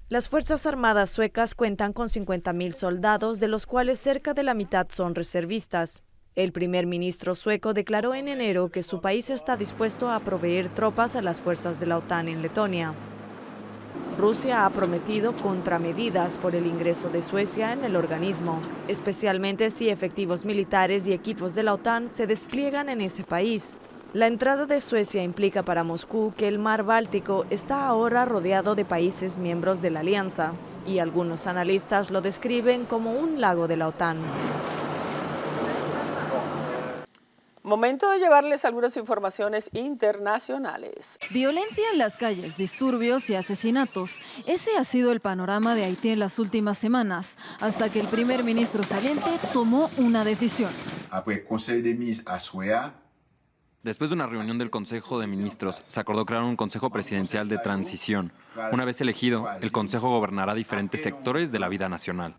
Las Fuerzas Armadas suecas cuentan con 50.000 soldados, de los cuales cerca de la mitad son reservistas. El primer ministro sueco declaró en enero que su país está dispuesto a proveer tropas a las fuerzas de la OTAN en Letonia. Rusia ha prometido contramedidas por el ingreso de Suecia en el organismo, especialmente si efectivos militares y equipos de la OTAN se despliegan en ese país. La entrada de Suecia implica para Moscú que el mar Báltico está ahora rodeado de países miembros de la alianza, y algunos analistas lo describen como un lago de la OTAN. Momento de llevarles algunas informaciones internacionales. Violencia en las calles, disturbios y asesinatos. Ese ha sido el panorama de Haití en las últimas semanas, hasta que el primer ministro saliente tomó una decisión. Después de una reunión del Consejo de Ministros, se acordó crear un Consejo Presidencial de Transición. Una vez elegido, el Consejo gobernará diferentes sectores de la vida nacional.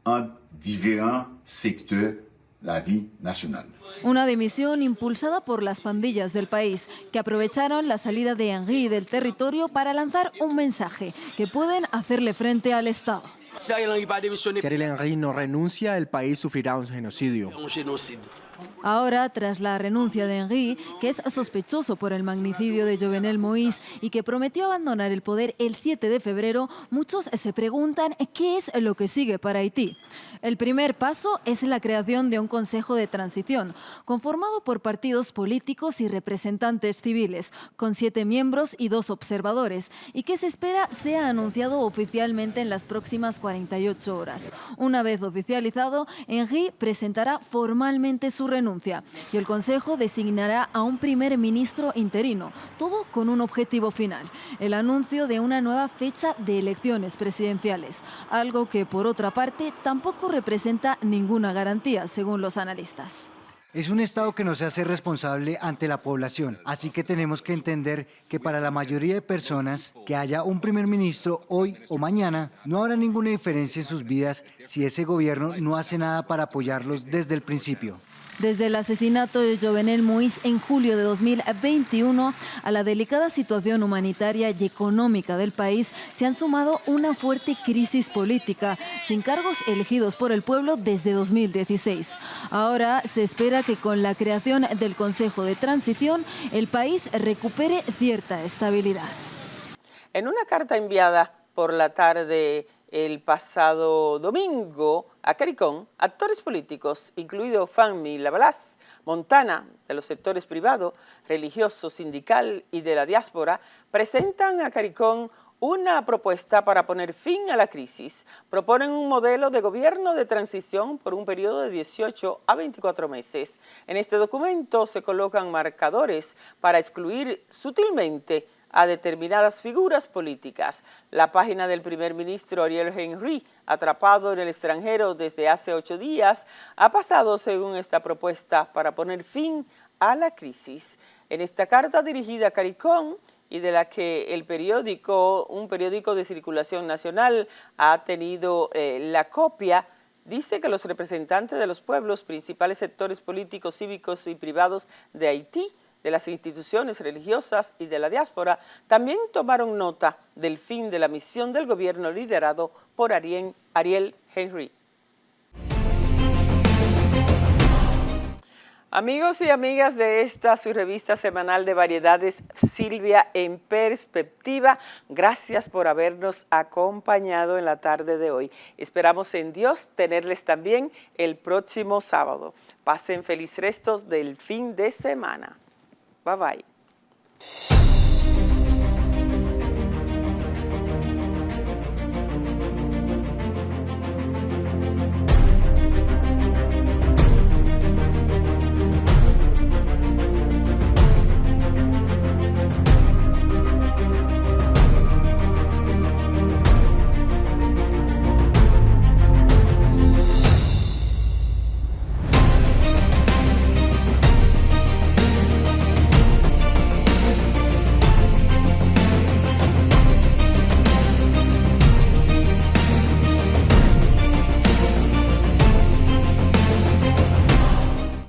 Una dimisión impulsada por las pandillas del país, que aprovecharon la salida de Henry del territorio para lanzar un mensaje que pueden hacerle frente al Estado. Si Ariel Henry no renuncia, el país sufrirá un genocidio. Ahora, tras la renuncia de Henry, que es sospechoso por el magnicidio de Jovenel Moïse y que prometió abandonar el poder el 7 de febrero, muchos se preguntan qué es lo que sigue para Haití. El primer paso es la creación de un Consejo de Transición, conformado por partidos políticos y representantes civiles, con 7 miembros y 2 observadores, y que se espera sea anunciado oficialmente en las próximas 48 horas. Una vez oficializado, Henry presentará formalmente su renuncia y el Consejo designará a un primer ministro interino, todo con un objetivo final, el anuncio de una nueva fecha de elecciones presidenciales, algo que por otra parte tampoco representa ninguna garantía, según los analistas. Es un Estado que no se hace responsable ante la población, así que tenemos que entender que para la mayoría de personas, que haya un primer ministro hoy o mañana, no habrá ninguna diferencia en sus vidas si ese gobierno no hace nada para apoyarlos desde el principio. Desde el asesinato de Jovenel Moïse en julio de 2021 a la delicada situación humanitaria y económica del país se han sumado una fuerte crisis política, sin cargos elegidos por el pueblo desde 2016. Ahora se espera que con la creación del Consejo de Transición el país recupere cierta estabilidad. En una carta enviada por la tarde el pasado domingo a CARICOM, actores políticos, incluido Fanmi Lavalas, Montana, de los sectores privado, religioso, sindical y de la diáspora, presentan a CARICOM una propuesta para poner fin a la crisis. Proponen un modelo de gobierno de transición por un periodo de 18 a 24 meses. En este documento se colocan marcadores para excluir sutilmente a determinadas figuras políticas. La página del primer ministro Ariel Henry, atrapado en el extranjero desde hace 8 días, ha pasado según esta propuesta para poner fin a la crisis. En esta carta dirigida a CARICOM y de la que un periódico de circulación nacional ha tenido la copia, dice que los representantes de los pueblos, principales sectores políticos, cívicos y privados de Haití, de las instituciones religiosas y de la diáspora, también tomaron nota del fin de la misión del gobierno liderado por Ariel Henry. Amigos y amigas de esta su revista semanal de variedades, Silvia en Perspectiva, gracias por habernos acompañado en la tarde de hoy. Esperamos en Dios tenerles también el próximo sábado. Pasen feliz restos del fin de semana. Bye bye.